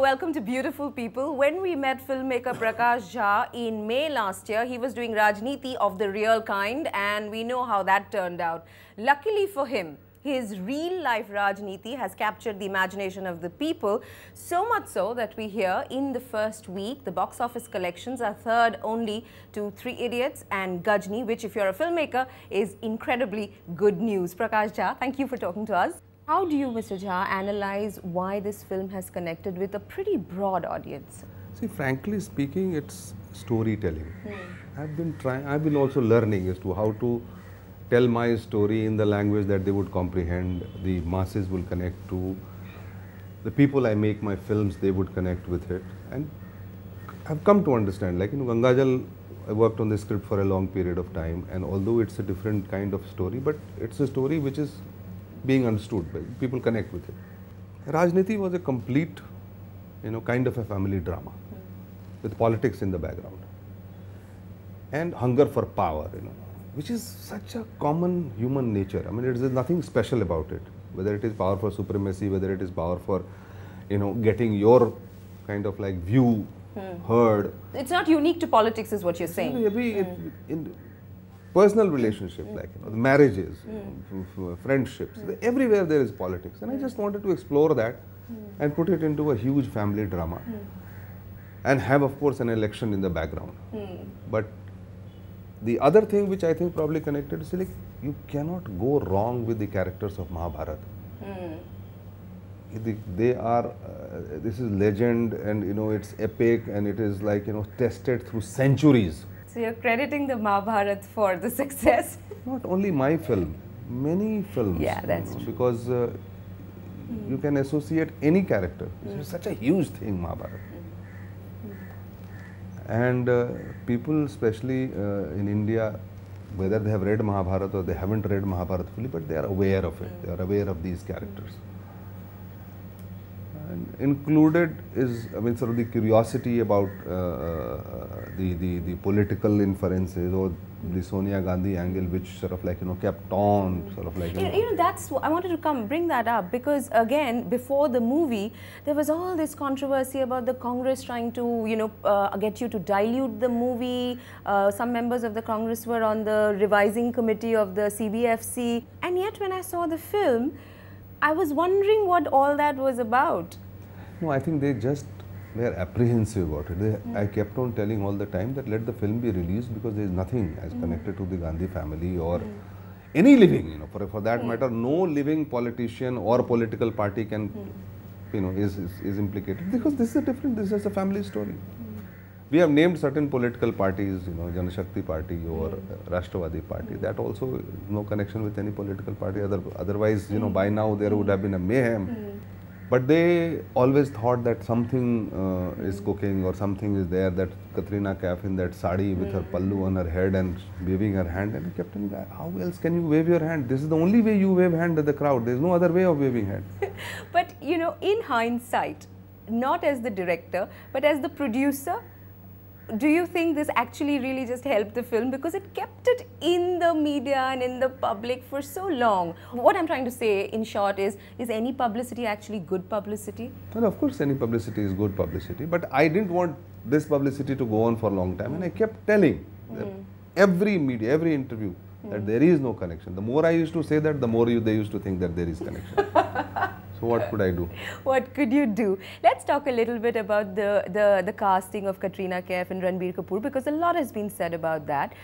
welcome to Beautiful People. When we met filmmaker Prakash Jha in May last year, he was doing Rajniti of the real kind, and we know how that turned out. Luckily for him, his real-life Rajniti has captured the imagination of the people, so much so that we hear in the first week, the box office collections are third only to Three Idiots and Gajni, which, if you're a filmmaker, is incredibly good news. Prakash Jha, thank you for talking to us. How do you, Mr. Jha, analyze why this film has connected with a pretty broad audience? See, frankly speaking, it's storytelling. I've been also learning as to how to tell my story in the language that they would comprehend, the masses will connect to, the people I make my films, they would connect with it. And I've come to understand, like in Gangajal, I worked on the script for a long period of time, and although it's a different kind of story, but it's a story which is being understood, people connect with it. Rajniti was a complete, kind of a family drama with politics in the background and hunger for power, which is such a common human nature. I mean, there's nothing special about it, whether it is power for supremacy, whether it is power for, getting your kind of like view heard. It's not unique to politics, is what you're saying. In personal relationships, like marriages, friendships, everywhere there is politics. And I just wanted to explore that and put it into a huge family drama and have, of course, an election in the background. But the other thing which I think probably connected is like, you cannot go wrong with the characters of Mahabharata. They are, this is legend, and it's epic, and it is like, tested through centuries. So you're crediting the Mahabharata for the success? Not only my film, many films. Yeah, that's true. Because you can associate any character. It's such a huge thing, Mahabharata. And people, especially in India, whether they have read Mahabharata or they haven't read Mahabharata fully, but they are aware of it. They are aware of these characters. And included is, sort of the curiosity about the political inferences or the Sonia Gandhi angle, which sort of like, kept on, sort of like... that's, I wanted to bring that up, because again, before the movie, there was all this controversy about the Congress trying to, get you to dilute the movie. Some members of the Congress were on the revising committee of the CBFC. And yet, when I saw the film, I was wondering what all that was about. No, I think they just were apprehensive about it. I kept on telling all the time that let the film be released, because there is nothing as connected to the Gandhi family or any living, for that matter, no living politician or political party can, is implicated, because this is a family story. We have named certain political parties, Jana Shakti Party or Rashtravadi Party. That also no connection with any political party. Otherwise, by now there would have been a mayhem. But they always thought that something is cooking or something is there. That Katrina Kaif in that sari with her pallu on her head and waving her hand, and I kept telling her, how else can you wave your hand? This is the only way you wave hand at the crowd. There is no other way of waving hand. But in hindsight, not as the director, but as the producer, do you think this actually really just helped the film, because it kept it in the media and in the public for so long? What I'm trying to say, in short, is any publicity actually good publicity? Well, of course, any publicity is good publicity, but I didn't want this publicity to go on for a long time, and I kept telling every media, every interview, that there is no connection. The more I used to say that, the more they used to think that there is connection. So what could I do? What could you do? Let's talk a little bit about the casting of Katrina Kaif and Ranbir Kapoor, because a lot has been said about that.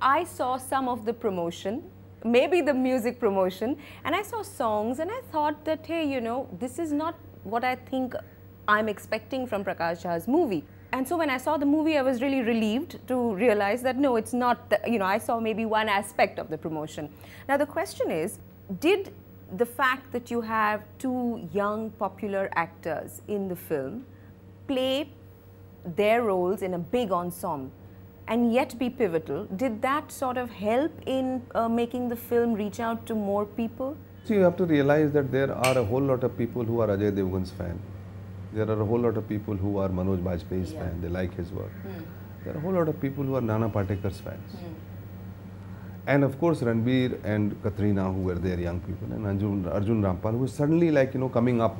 I saw some of the promotion, maybe the music promotion, and I saw songs, and I thought that, hey, this is not what I think I'm expecting from Prakash Jha's movie. And so when I saw the movie, I was really relieved to realize that no, it's not, I saw maybe one aspect of the promotion. Now the question is, did the fact that you have two young popular actors in the film play their roles in a big ensemble and yet be pivotal, did that sort of help in making the film reach out to more people? See, you have to realize that there are a whole lot of people who are Ajay Devgan's fan. There are a whole lot of people who are Manoj Bajpayee's fan, they like his work. There are a whole lot of people who are Nana Patekar's fans. And of course, Ranbir and Katrina, who were there, young people, and Arjun Rampal, who was suddenly like, coming up,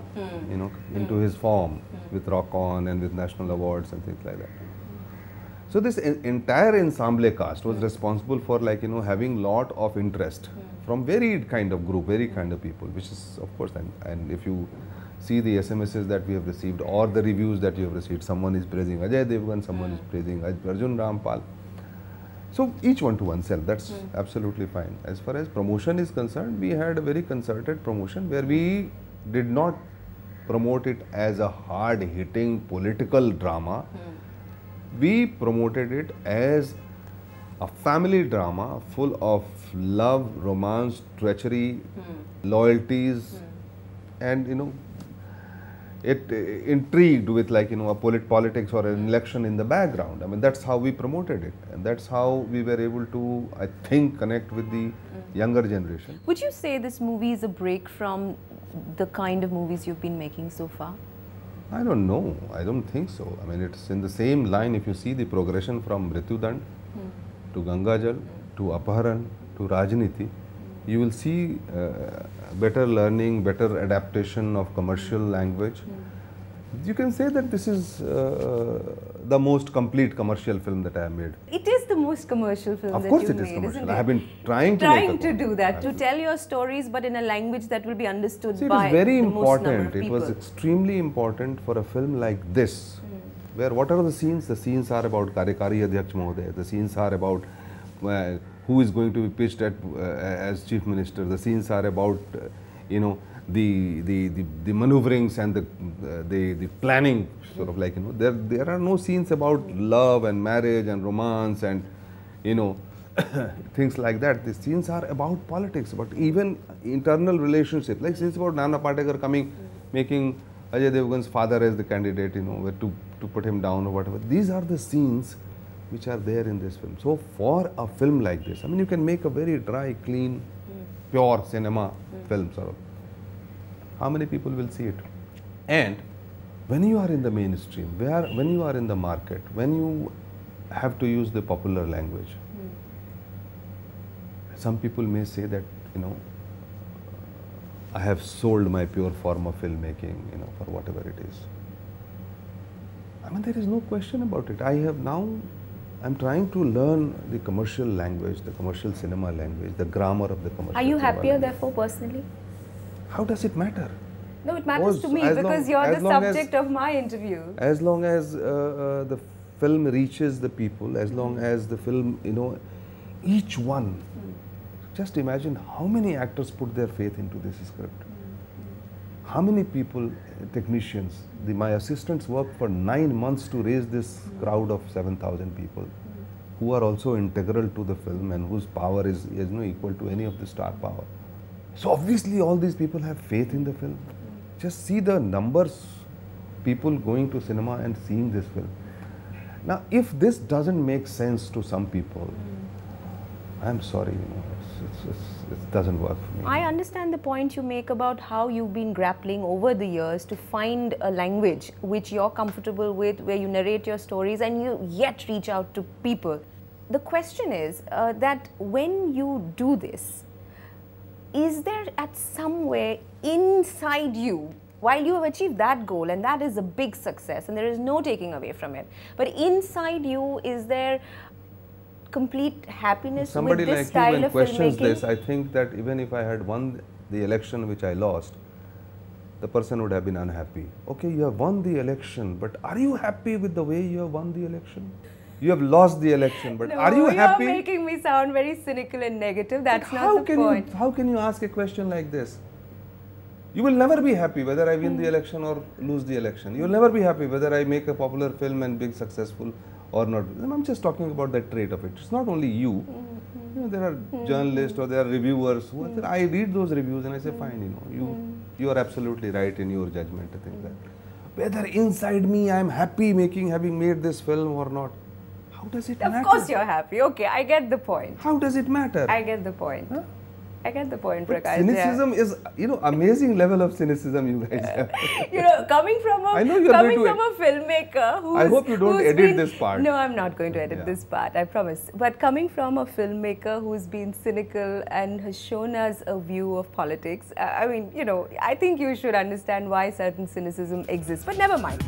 into his form with Rock On and with national awards and things like that. So this entire ensemble cast was responsible for having lot of interest from varied kind of group, varied kind of people, which is of course, and if you see the SMSs that we have received or the reviews that you have received, someone is praising Ajay Devgan, someone is praising Arjun Rampal. So each one to oneself, that's absolutely fine. As far as promotion is concerned, we had a very concerted promotion where we did not promote it as a hard-hitting political drama. We promoted it as a family drama full of love, romance, treachery, loyalties, and it intrigued with a politics or an election in the background. I mean, that's how we promoted it, and that's how we were able to, I think, connect with the younger generation. Would you say this movie is a break from the kind of movies you've been making so far? I don't know. I don't think so. I mean, it's in the same line. If you see the progression from Mrityudand to Gangajal to Apharan to Rajniti, you will see better learning, better adaptation of commercial language. You can say that this is the most complete commercial film that I have made. It is the most commercial film Of that course you've it is made, commercial. isn't it? I have been trying to do that, to tell your stories but in a language that will be understood See, by it is very the most number important. of It people. was extremely important for a film like this, where what are the scenes? The scenes are about Karyakari Adhyaksh Mahoday. The scenes are about who is going to be pitched as Chief Minister. The scenes are about the maneuverings and the planning, sort of there are no scenes about love and marriage and romance and things like that. The scenes are about politics, but even internal relationship, like scenes about Nana Patekar coming, making Ajay Devgan's father as the candidate, where to put him down or whatever. These are the scenes which are there in this film. So for a film like this, I mean, you can make a very dry, clean, pure cinema film, sort of. How many people will see it? And when you are in the mainstream, when you are in the market, when you have to use the popular language, some people may say that, I have sold my pure form of filmmaking, for whatever it is. I mean, there is no question about it. I'm trying to learn the commercial language, the commercial cinema language, the grammar of the commercial Are you cinema happier language. therefore personally? How does it matter? No, it matters to me because you're the subject of my interview. As long as the film reaches the people, as long as the film, each one, just imagine how many actors put their faith into this script. How many people, technicians, my assistants worked for 9 months to raise this crowd of 7,000 people who are also integral to the film and whose power is equal to any of the star power. So obviously all these people have faith in the film. Just see the numbers, people going to cinema and seeing this film. Now, if this doesn't make sense to some people, I'm sorry, it doesn't work for me. I understand the point you make about how you've been grappling over the years to find a language which you're comfortable with, where you narrate your stories and you yet reach out to people. The question is that when you do this, is there at somewhere inside you, while you have achieved that goal and that is a big success and there is no taking away from it, but inside you, is there complete happiness Somebody with this like style you, when of questions filmmaking? this, I think that even if I had won the election which I lost, the person would have been unhappy. Okay, you have won the election, but are you happy with the way you have won the election? You have lost the election, but No, are you happy? You're making me sound very cynical and negative. That's How not the can point. how can you ask a question like this? You will never be happy whether I win the election or lose the election. You will never be happy whether I make a popular film and be successful or not. And I'm just talking about that trait of it. It's not only you. There are journalists or there are reviewers who are, I read those reviews and I say, fine, you are absolutely right in your judgment. I think that whether inside me I am happy having made this film or not, how does it matter? Of course you're happy. Okay, I get the point. How does it matter? I get the point. Huh? I get the point, But Prakash. cynicism is, amazing level of cynicism you guys have. Coming from a I know you're going to filmmaker who's, I hope you don't edit this part. No, I'm not going to edit this part, I promise. But coming from a filmmaker who's been cynical and has shown us a view of politics, I think you should understand why certain cynicism exists. But never mind.